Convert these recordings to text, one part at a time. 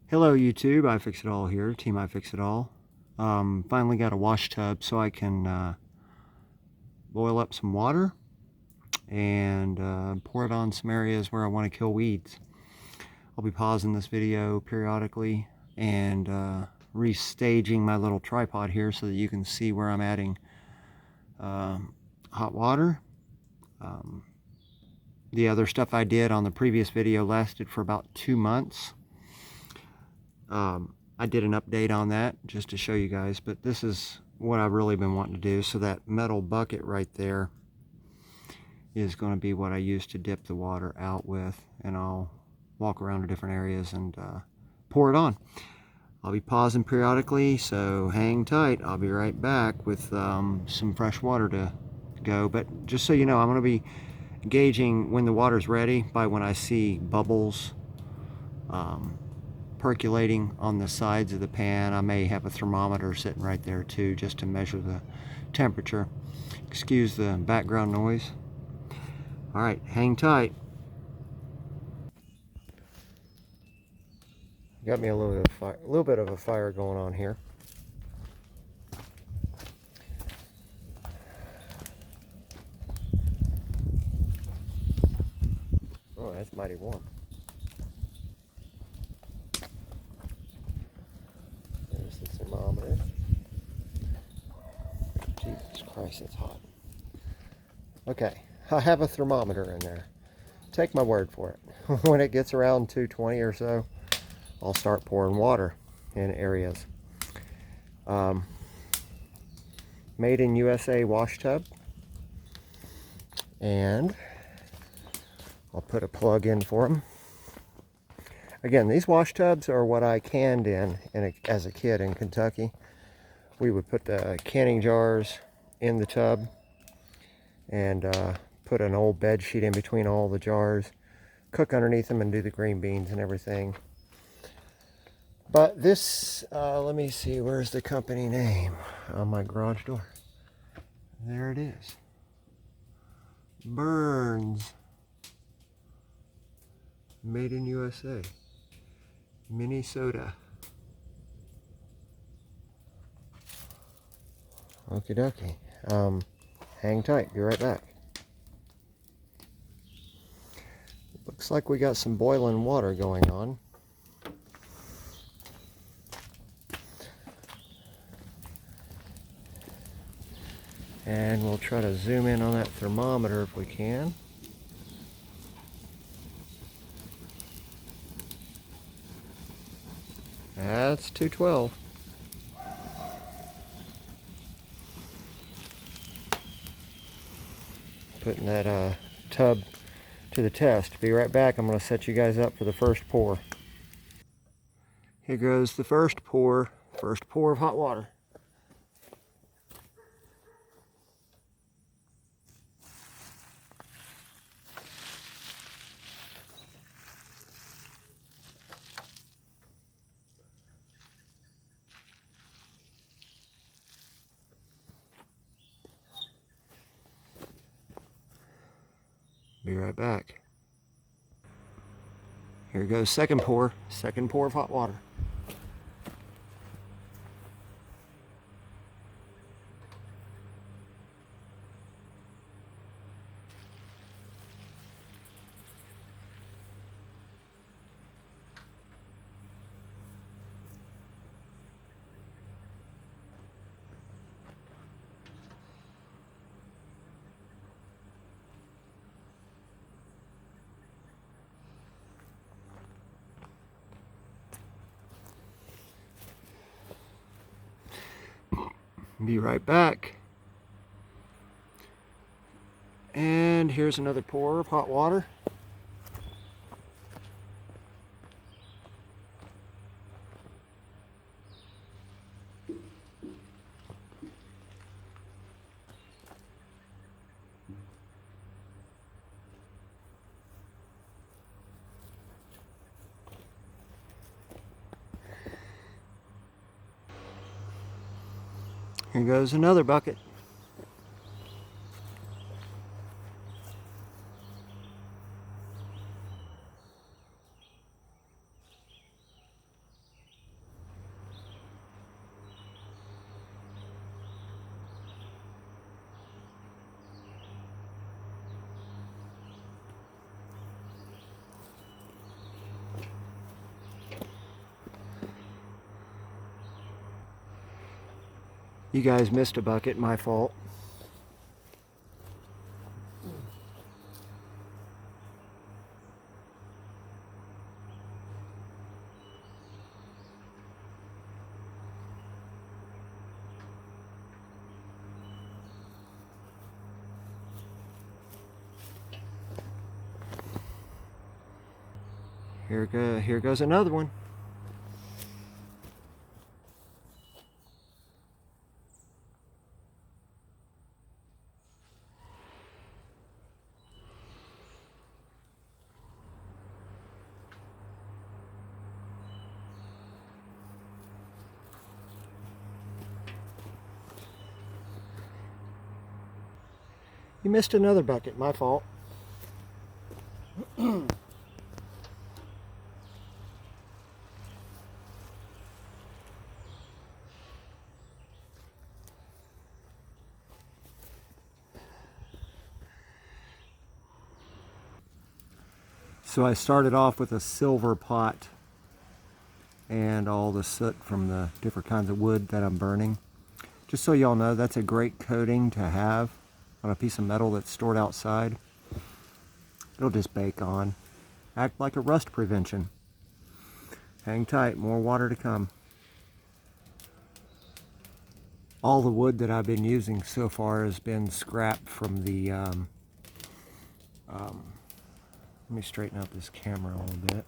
Hello YouTube, iFixItAll here, Team iFixItAll. Finally got a wash tub so I can boil up some water and pour it on some areas where I want to kill weeds. I'll be pausing this video periodically and restaging my little tripod here so that you can see where I'm adding hot water. The other stuff I did on the previous video lasted for about 2 months. I did an update on that just to show you guys, but this is what I've really been wanting to do. So that metal bucket right there is going to be what I use to dip the water out with, and I'll walk around to different areas and pour it on. I'll be pausing periodically, so hang tight. I'll be right back with some fresh water to go. But just so you know, I'm going to be gauging when the water's ready by when I see bubbles percolating on the sides of the pan. I may have a thermometer sitting right there too, just to measure the temperature. Excuse the background noise. All right, hang tight. Got me a little bit of a fire going on here. Oh, that's mighty warm. There's the thermometer. Jesus Christ, it's hot. Okay, I have a thermometer in there. Take my word for it. When it gets around 220 or so, I'll start pouring water in areas. Made in USA wash tub. And I'll put a plug in for them. Again, these wash tubs are what I canned in as a kid in Kentucky. We would put the canning jars in the tub and put an old bed sheet in between all the jars, cook underneath them and do the green beans and everything. But this, let me see, where's the company name on my garage door? There it is. Burns. Made in USA. Minnesota. Okie dokie. Hang tight, be right back. Looks like we got some boiling water going on. And we'll try to zoom in on that thermometer if we can. That's 212. Putting that tub to the test. Be right back. I'm going to set you guys up for the first pour. Here goes the first pour. First pour of hot water. Be right back. Here goes second pour of hot water. Be right back. And here's another pour of hot water. Here goes another bucket. You guys missed a bucket, my fault. Here goes another one. You missed another bucket, my fault. So I started off with a silver pot and all the soot from the different kinds of wood that I'm burning. Just so y'all know, that's a great coating to have on a piece of metal that's stored outside. It'll just bake on. Act like a rust prevention. Hang tight, more water to come. All the wood that I've been using so far has been scrapped from the let me straighten out this camera a little bit.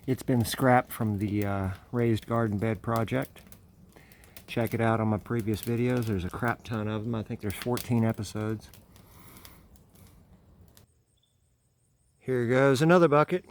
It's been scrapped from the raised garden bed project. Check it out on my previous videos. There's a crap ton of them. I think there's 14 episodes. Here goes another bucket.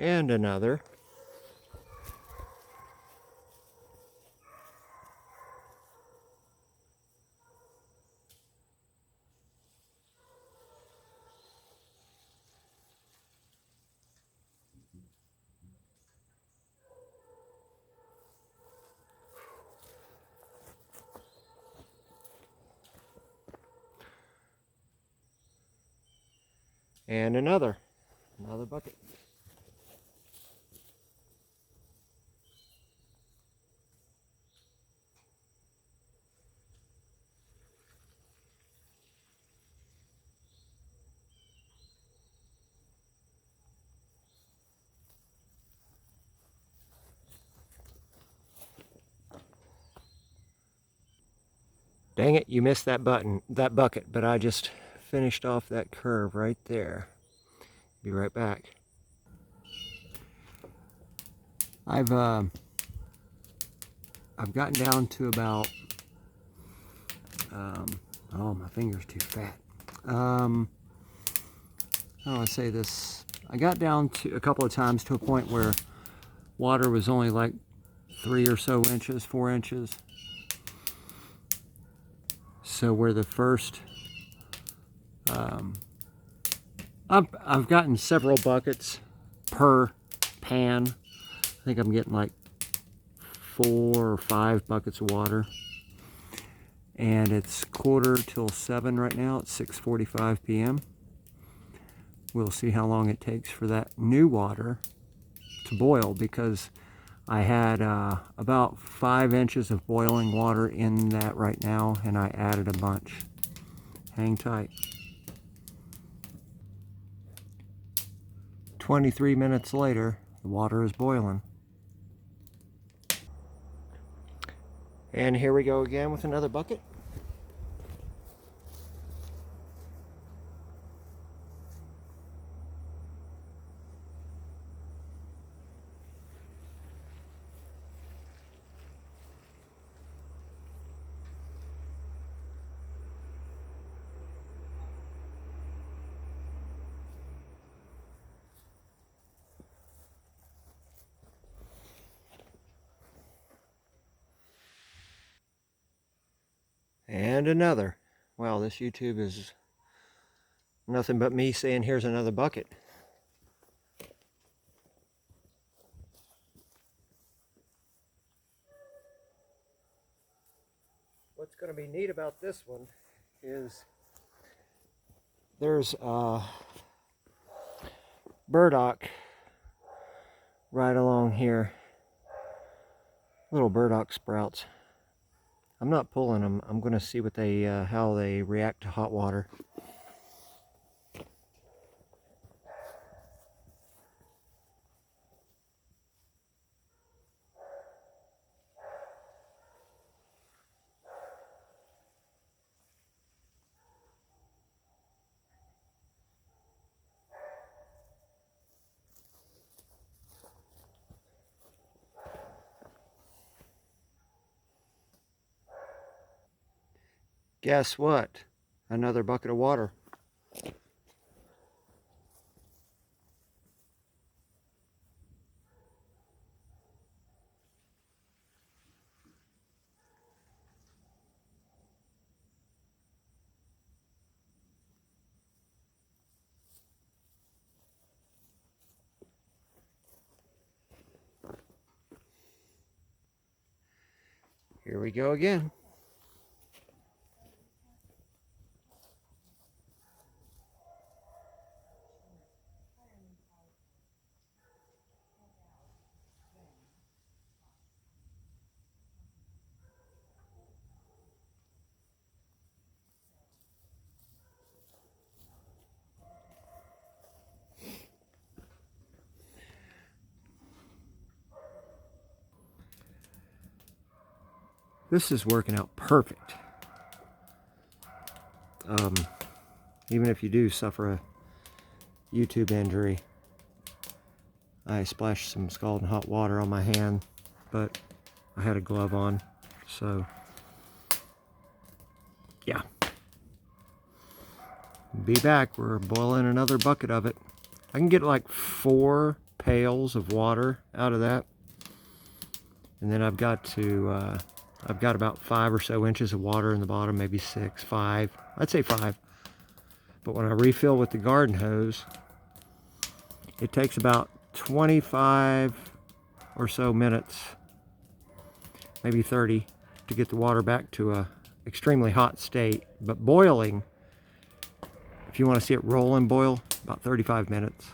And another. And another bucket. Dang it, you missed that bucket, but I just finished off that curve right there. Be right back. I've gotten down to about oh, my finger's too fat. How do I say this? I got down to a couple of times to a point where water was only like 3 or so inches, 4 inches. So where the first, I've gotten several buckets per pan. I think I'm getting like 4 or 5 buckets of water. And it's 6:45 right now. It's 6:45 p.m. We'll see how long it takes for that new water to boil, because I had about 5 inches of boiling water in that right now, and I added a bunch. Hang tight. 23 minutes later, the water is boiling. And here we go again with another bucket. And another. Wow, this YouTube is nothing but me saying here's another bucket. What's going to be neat about this one is there's burdock right along here. Little burdock sprouts. I'm not pulling them. I'm going to see what they how they react to hot water. Guess what? Another bucket of water. Here we go again. This is working out perfect. Even if you do suffer a YouTube injury. I splashed some scalding hot water on my hand, but I had a glove on, so yeah. Be back. We're boiling another bucket of it. I can get like 4 pails of water out of that, and then I've got about 5 or so inches of water in the bottom, maybe 6, 5. I'd say 5. But when I refill with the garden hose, it takes about 25 or so minutes, maybe 30, to get the water back to a extremely hot state. But boiling, if you want to see it roll and boil, about 35 minutes.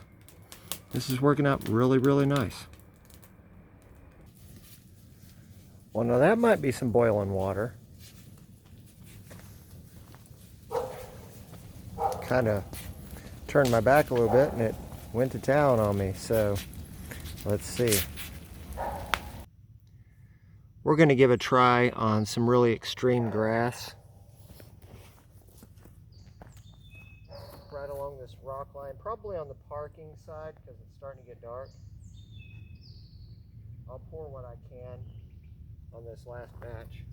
This is working out really, really nice. Well, now that might be some boiling water. Kind of turned my back a little bit and it went to town on me, so let's see. We're going to give a try on some really extreme grass. Right along this rock line, probably on the parking side because it's starting to get dark. I'll pour what I can on this last batch.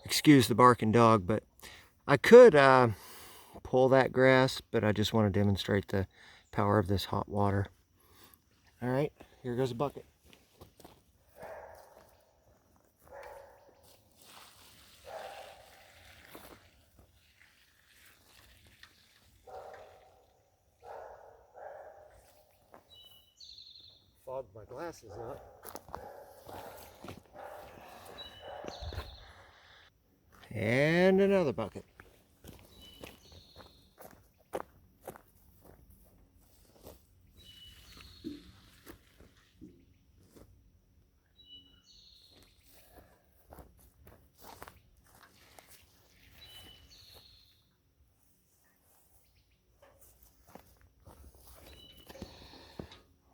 Excuse the barking dog, but I could pull that grass, but I just want to demonstrate the power of this hot water. All right, here goes a bucket. Fogged my glasses up. And another bucket.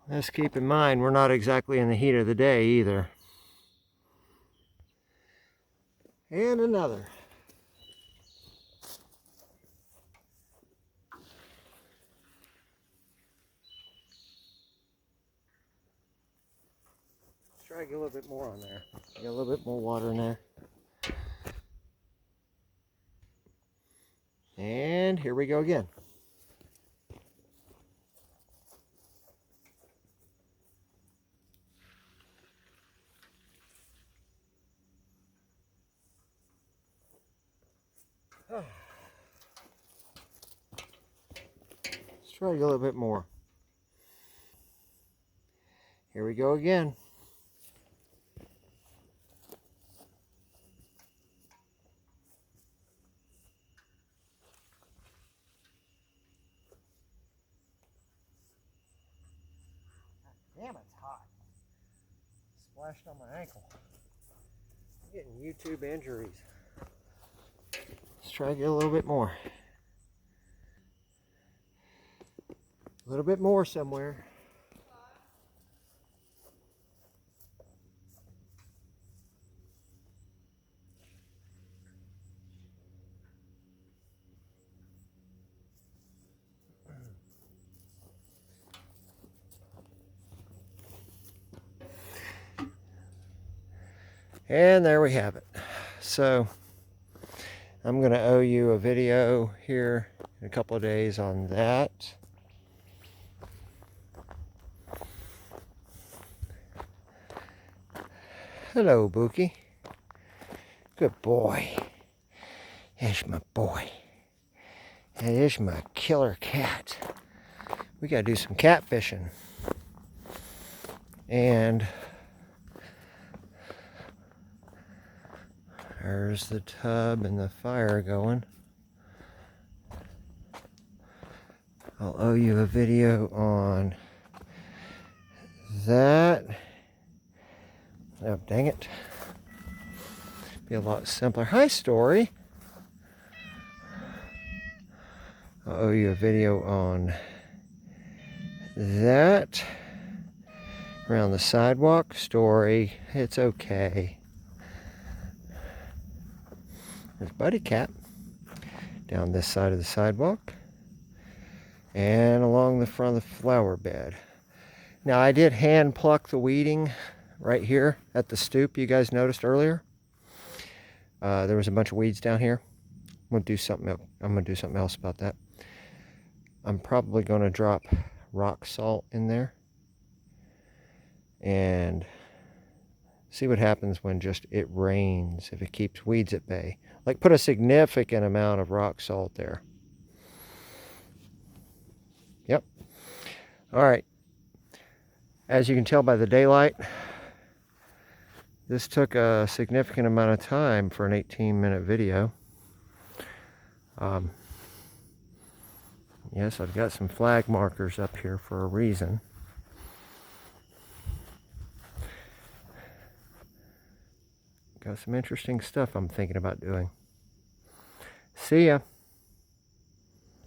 Let's keep in mind, we're not exactly in the heat of the day either. And another. Let's try to get a little bit more on there. Get a little bit more water in there. And here we go again. Let's try a little bit more. Here we go again. Damn, it's hot. Splashed on my ankle. I'm getting YouTube injuries. Let's try to get a little bit more. A little bit more somewhere. And there we have it. So I'm going to owe you a video here in a couple of days on that. Hello, Bookie. Good boy. There's my boy. That is my killer cat. We got to do some cat fishing. And there's the tub and the fire going. I'll owe you a video on that. Oh, dang it. Be a lot simpler. Hi, Story. I'll owe you a video on that. Around the sidewalk. Story. It's okay. There's Buddy Cat. Down this side of the sidewalk. And along the front of the flower bed. Now, I did hand pluck the weeding right here at the stoop you guys noticed earlier. There was a bunch of weeds down here. I'm gonna do something else about that. I'm probably gonna drop rock salt in there and see what happens when just it rains, if it keeps weeds at bay. Like, put a significant amount of rock salt there. Yep. All right. As you can tell by the daylight, this took a significant amount of time for an 18-minute video. Yes, I've got some flag markers up here for a reason. Got some interesting stuff I'm thinking about doing. See ya.